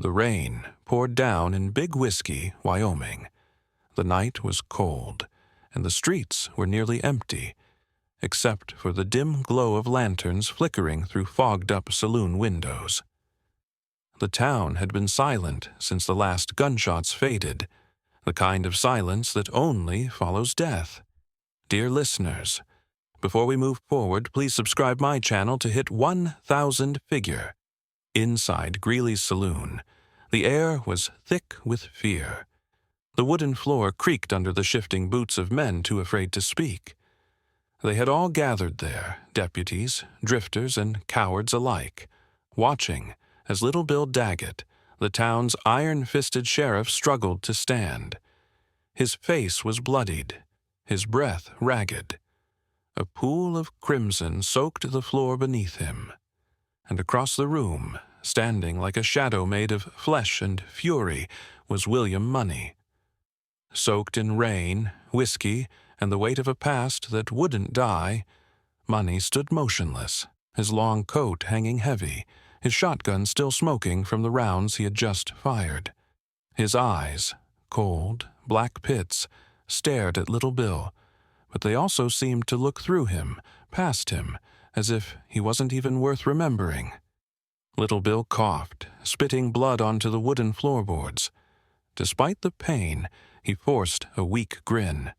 The rain poured down in Big Whiskey, Wyoming. The night was cold, and the streets were nearly empty, except for the dim glow of lanterns flickering through fogged-up saloon windows. The town had been silent since the last gunshots faded, the kind of silence that only follows death. Dear listeners, before we move forward, please subscribe my channel to hit 1,000 figure. Inside Greeley's saloon, the air was thick with fear. The wooden floor creaked under the shifting boots of men too afraid to speak. They had all gathered there, deputies, drifters, and cowards alike, watching as Little Bill Daggett, the town's iron-fisted sheriff, struggled to stand. His face was bloodied, his breath ragged. A pool of crimson soaked the floor beneath him, and across the room, standing like a shadow made of flesh and fury, was William Money. Soaked in rain, whiskey, and the weight of a past that wouldn't die, Money stood motionless, his long coat hanging heavy, his shotgun still smoking from the rounds he had just fired. His eyes, cold, black pits, stared at Little Bill, but they also seemed to look through him, past him, as if he wasn't even worth remembering. Little Bill coughed, spitting blood onto the wooden floorboards. Despite the pain, he forced a weak grin.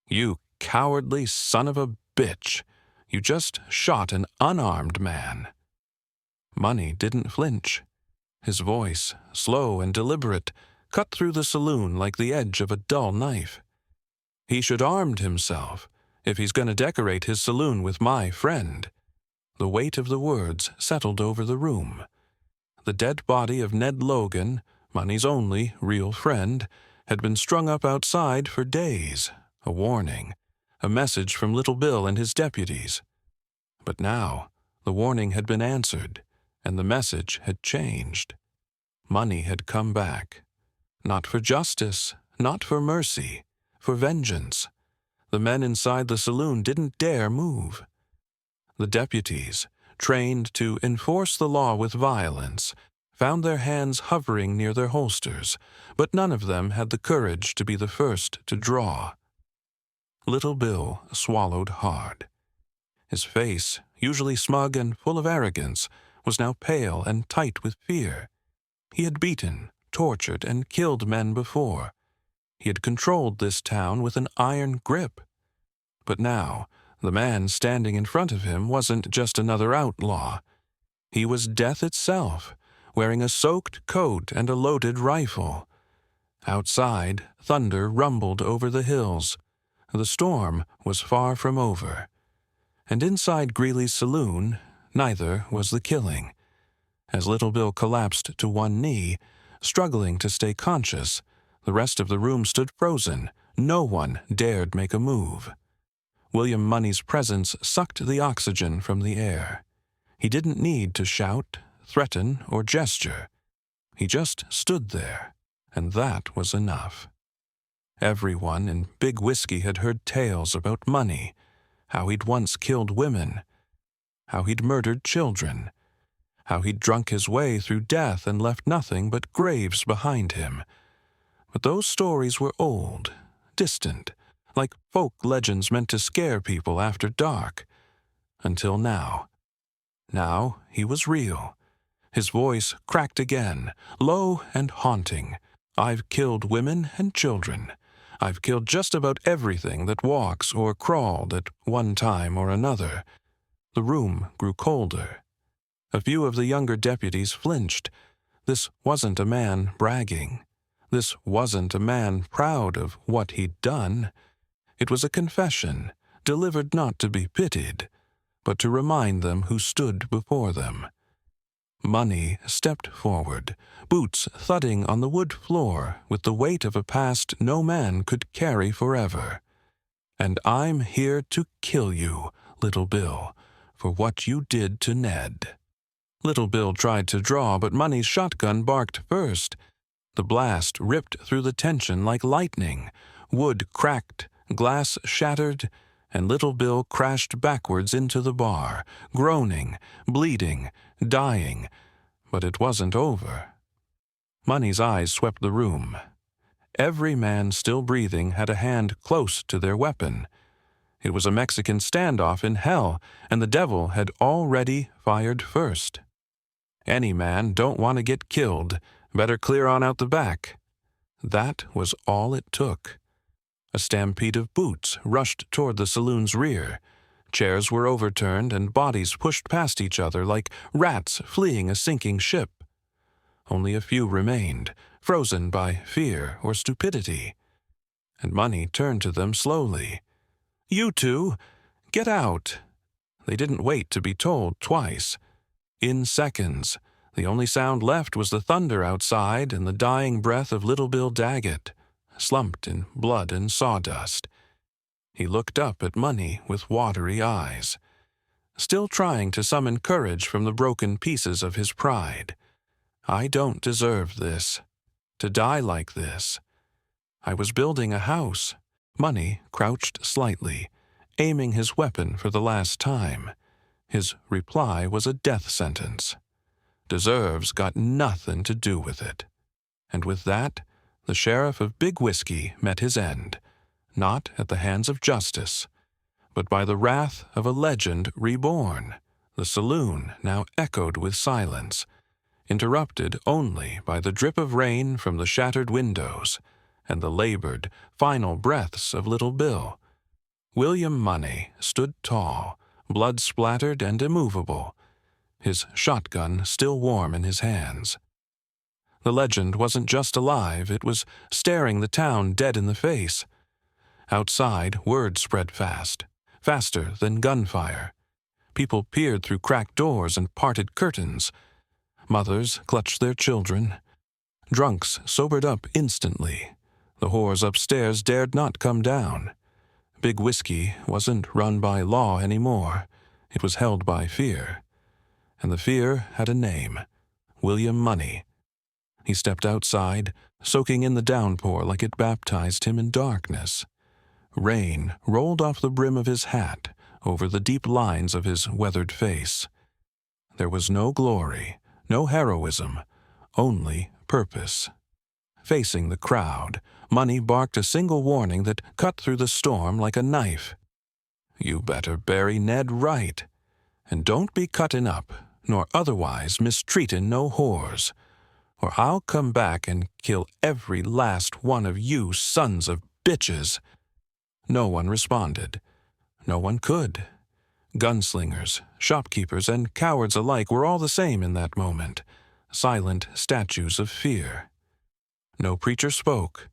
"You cowardly son of a bitch! You just shot an unarmed man." Money didn't flinch. His voice, slow and deliberate, cut through the saloon like the edge of a dull knife. "He should armed himself, if he's going to decorate his saloon with my friend." The weight of the words settled over the room. The dead body of Ned Logan, Money's only real friend, had been strung up outside for days, a warning, a message from Little Bill and his deputies. But now the warning had been answered, and the message had changed. Money had come back. Not for justice, not for mercy, for vengeance. The men inside the saloon didn't dare move. The deputies, trained to enforce the law with violence, found their hands hovering near their holsters, but none of them had the courage to be the first to draw. Little Bill swallowed hard. His face, usually smug and full of arrogance, was now pale and tight with fear. He had beaten, tortured, and killed men before. He had controlled this town with an iron grip. But now, the man standing in front of him wasn't just another outlaw. He was death itself, wearing a soaked coat and a loaded rifle. Outside, thunder rumbled over the hills. The storm was far from over. And inside Greeley's saloon, neither was the killing. As Little Bill collapsed to one knee, struggling to stay conscious, the rest of the room stood frozen. No one dared make a move. William Money's presence sucked the oxygen from the air. He didn't need to shout, threaten, or gesture. He just stood there, and that was enough. Everyone in Big Whiskey had heard tales about Money, how he'd once killed women, how he'd murdered children, how he'd drunk his way through death and left nothing but graves behind him. But those stories were old, distant, like folk legends meant to scare people after dark. Until now. Now he was real. His voice cracked again, low and haunting. "I've killed women and children. I've killed just about everything that walks or crawled at one time or another." The room grew colder. A few of the younger deputies flinched. This wasn't a man bragging. This wasn't a man proud of what he'd done. It was a confession, delivered not to be pitied, but to remind them who stood before them. Money stepped forward, boots thudding on the wood floor with the weight of a past no man could carry forever. "And I'm here to kill you, Little Bill, for what you did to Ned." Little Bill tried to draw, but Money's shotgun barked first. The blast ripped through the tension like lightning. Wood cracked, glass shattered, and Little Bill crashed backwards into the bar, groaning, bleeding, dying. But it wasn't over. Money's eyes swept the room. Every man still breathing had a hand close to their weapon. It was a Mexican standoff in hell, and the devil had already fired first. Any man don't want to get killed. Better clear on out the back. That was all it took. A stampede of boots rushed toward the saloon's rear. Chairs were overturned and bodies pushed past each other like rats fleeing a sinking ship. Only a few remained, frozen by fear or stupidity. And Money turned to them slowly. "You two, get out." They didn't wait to be told twice. In seconds, the only sound left was the thunder outside and the dying breath of Little Bill Daggett, slumped in blood and sawdust. He looked up at Money with watery eyes, still trying to summon courage from the broken pieces of his pride. "I don't deserve this. To die like this. I was building a house." Money crouched slightly, aiming his weapon for the last time. His reply was a death sentence. Deserves got nothing to do with it. And with that, the sheriff of Big Whiskey met his end, not at the hands of justice, but by the wrath of a legend reborn. The saloon now echoed with silence, interrupted only by the drip of rain from the shattered windows and the labored, final breaths of Little Bill. William Money stood tall, blood-splattered and immovable, his shotgun still warm in his hands. The legend wasn't just alive, it was staring the town dead in the face. Outside, word spread fast, faster than gunfire. People peered through cracked doors and parted curtains. Mothers clutched their children. Drunks sobered up instantly. The whores upstairs dared not come down. Big Whiskey wasn't run by law anymore. It was held by fear. And the fear had a name: William Money. He stepped outside, soaking in the downpour like it baptized him in darkness. Rain rolled off the brim of his hat over the deep lines of his weathered face. There was no glory, no heroism, only purpose. Facing the crowd, Money barked a single warning that cut through the storm like a knife. "You better bury Ned right. And don't be cuttin' up, nor otherwise mistreatin' no whores, or I'll come back and kill every last one of you sons of bitches." No one responded. No one could. Gunslingers, shopkeepers, and cowards alike were all the same in that moment, silent statues of fear. No preacher spoke.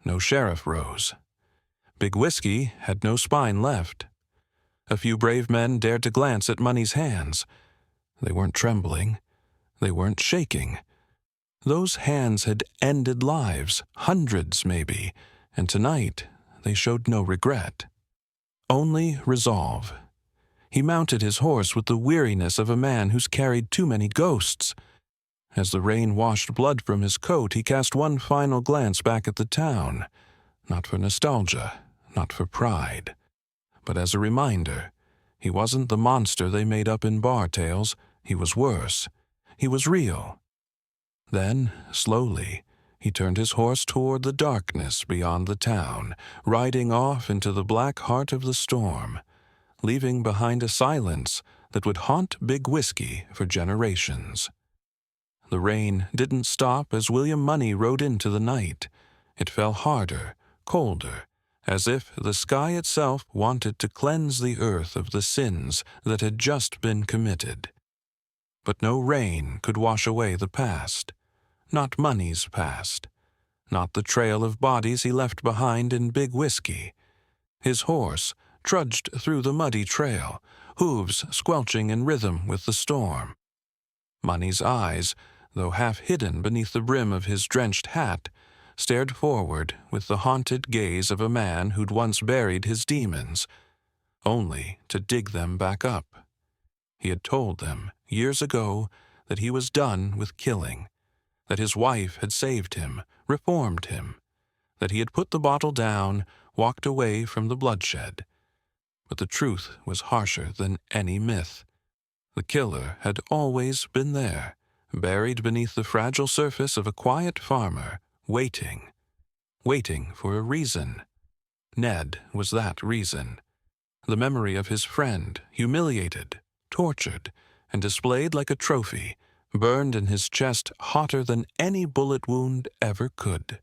No sheriff rose. Big Whiskey had no spine left. A few brave men dared to glance at Money's hands. They weren't trembling. They weren't shaking. Those hands had ended lives, hundreds maybe, and tonight they showed no regret. Only resolve. He mounted his horse with the weariness of a man who's carried too many ghosts. As the rain washed blood from his coat, he cast one final glance back at the town, not for nostalgia, not for pride, but as a reminder. He wasn't the monster they made up in bar tales. He was worse. He was real. Then, slowly, he turned his horse toward the darkness beyond the town, riding off into the black heart of the storm, leaving behind a silence that would haunt Big Whiskey for generations. The rain didn't stop as William Money rode into the night. It fell harder, colder, as if the sky itself wanted to cleanse the earth of the sins that had just been committed. But no rain could wash away the past. Not Money's past. Not the trail of bodies he left behind in Big Whiskey. His horse trudged through the muddy trail, hooves squelching in rhythm with the storm. Money's eyes, though half hidden beneath the brim of his drenched hat, stared forward with the haunted gaze of a man who'd once buried his demons, only to dig them back up. He had told them, years ago, that he was done with killing, that his wife had saved him, reformed him, that he had put the bottle down, walked away from the bloodshed. But the truth was harsher than any myth. The killer had always been there, buried beneath the fragile surface of a quiet farmer, waiting for a reason. Ned was that reason. The memory of his friend, humiliated, tortured, and displayed like a trophy, burned in his chest hotter than any bullet wound ever could.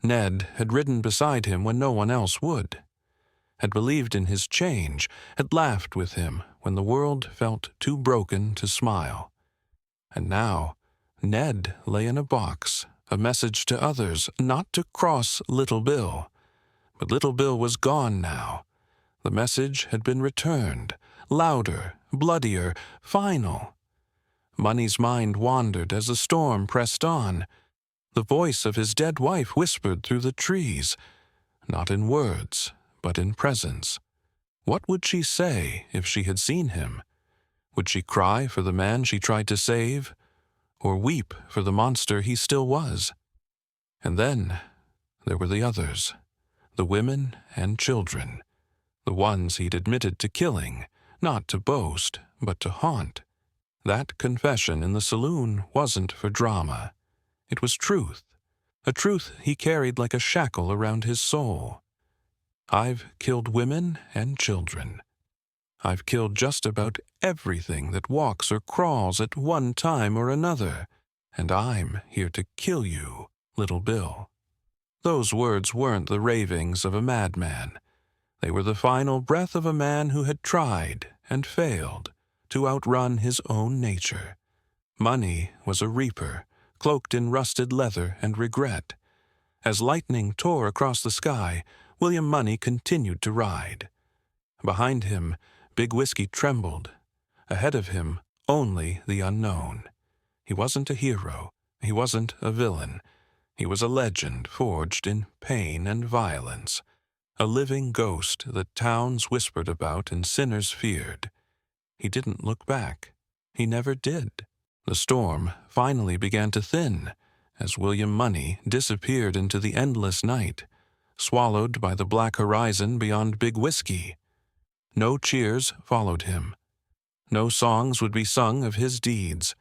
Ned had ridden beside him when no one else would, had believed in his change, had laughed with him when the world felt too broken to smile. And now, Ned lay in a box, a message to others not to cross Little Bill. But Little Bill was gone now. The message had been returned, louder, bloodier, final. Money's mind wandered as the storm pressed on. The voice of his dead wife whispered through the trees, not in words, but in presence. What would she say if she had seen him? Would she cry for the man she tried to save, or weep for the monster he still was? And then there were the others, the women and children, the ones he'd admitted to killing, not to boast, but to haunt. That confession in the saloon wasn't for drama. It was truth, a truth he carried like a shackle around his soul. I've killed women and children. I've killed just about everything that walks or crawls at one time or another, and I'm here to kill you, Little Bill. Those words weren't the ravings of a madman. They were the final breath of a man who had tried and failed to outrun his own nature. Money was a reaper, cloaked in rusted leather and regret. As lightning tore across the sky, William Money continued to ride. Behind him, Big Whiskey trembled. Ahead of him, only the unknown. He wasn't a hero. He wasn't a villain. He was a legend forged in pain and violence, a living ghost that towns whispered about and sinners feared. He didn't look back. He never did. The storm finally began to thin as William Money disappeared into the endless night, swallowed by the black horizon beyond Big Whiskey. No cheers followed him. No songs would be sung of his deeds.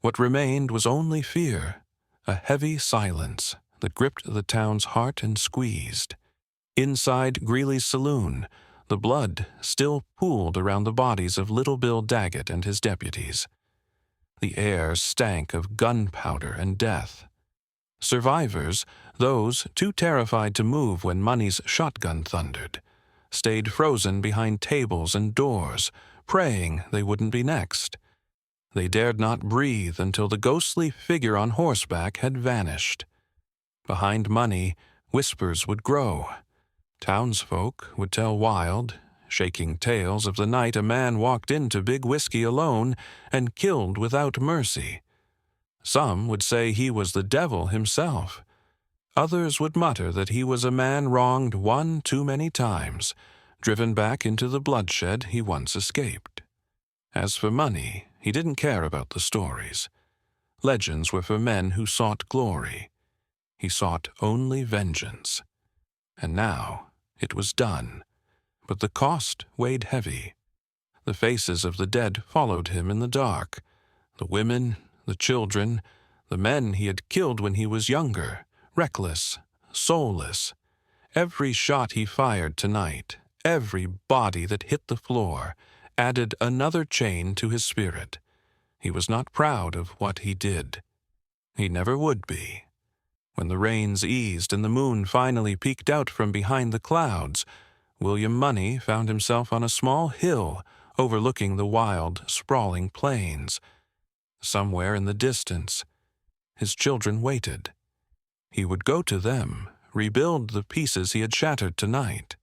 What remained was only fear, a heavy silence that gripped the town's heart and squeezed. Inside Greeley's saloon, the blood still pooled around the bodies of Little Bill Daggett and his deputies. The air stank of gunpowder and death. Survivors, those too terrified to move when Money's shotgun thundered, stayed frozen behind tables and doors, praying they wouldn't be next. They dared not breathe until the ghostly figure on horseback had vanished. Behind Money, whispers would grow. Townsfolk would tell wild, shaking tales of the night a man walked into Big Whiskey alone and killed without mercy. Some would say he was the devil himself. Others would mutter that he was a man wronged one too many times, driven back into the bloodshed he once escaped. As for Money, he didn't care about the stories. Legends were for men who sought glory. He sought only vengeance. And now it was done. But the cost weighed heavy. The faces of the dead followed him in the dark. The women, the children, the men he had killed when he was younger, reckless, soulless. Every shot he fired tonight, every body that hit the floor, added another chain to his spirit. He was not proud of what he did. He never would be. When the rains eased and the moon finally peeked out from behind the clouds, William Money found himself on a small hill overlooking the wild, sprawling plains. Somewhere in the distance, his children waited. He would go to them, rebuild the pieces he had shattered tonight,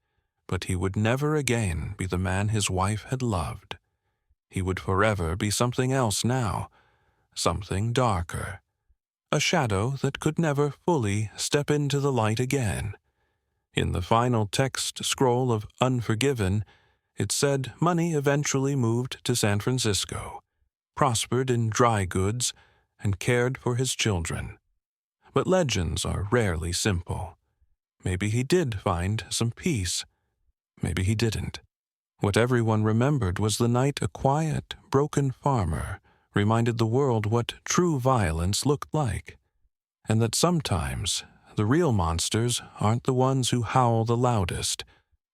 but he would never again be the man his wife had loved. He would forever be something else now, something darker, a shadow that could never fully step into the light again. In the final text scroll of Unforgiven, it said Money eventually moved to San Francisco, prospered in dry goods, and cared for his children. But legends are rarely simple. Maybe he did find some peace. Maybe he didn't. What everyone remembered was the night a quiet, broken farmer reminded the world what true violence looked like, and that sometimes the real monsters aren't the ones who howl the loudest,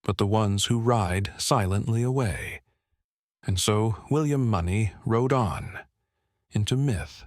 but the ones who ride silently away. And so William Money rode on, into myth.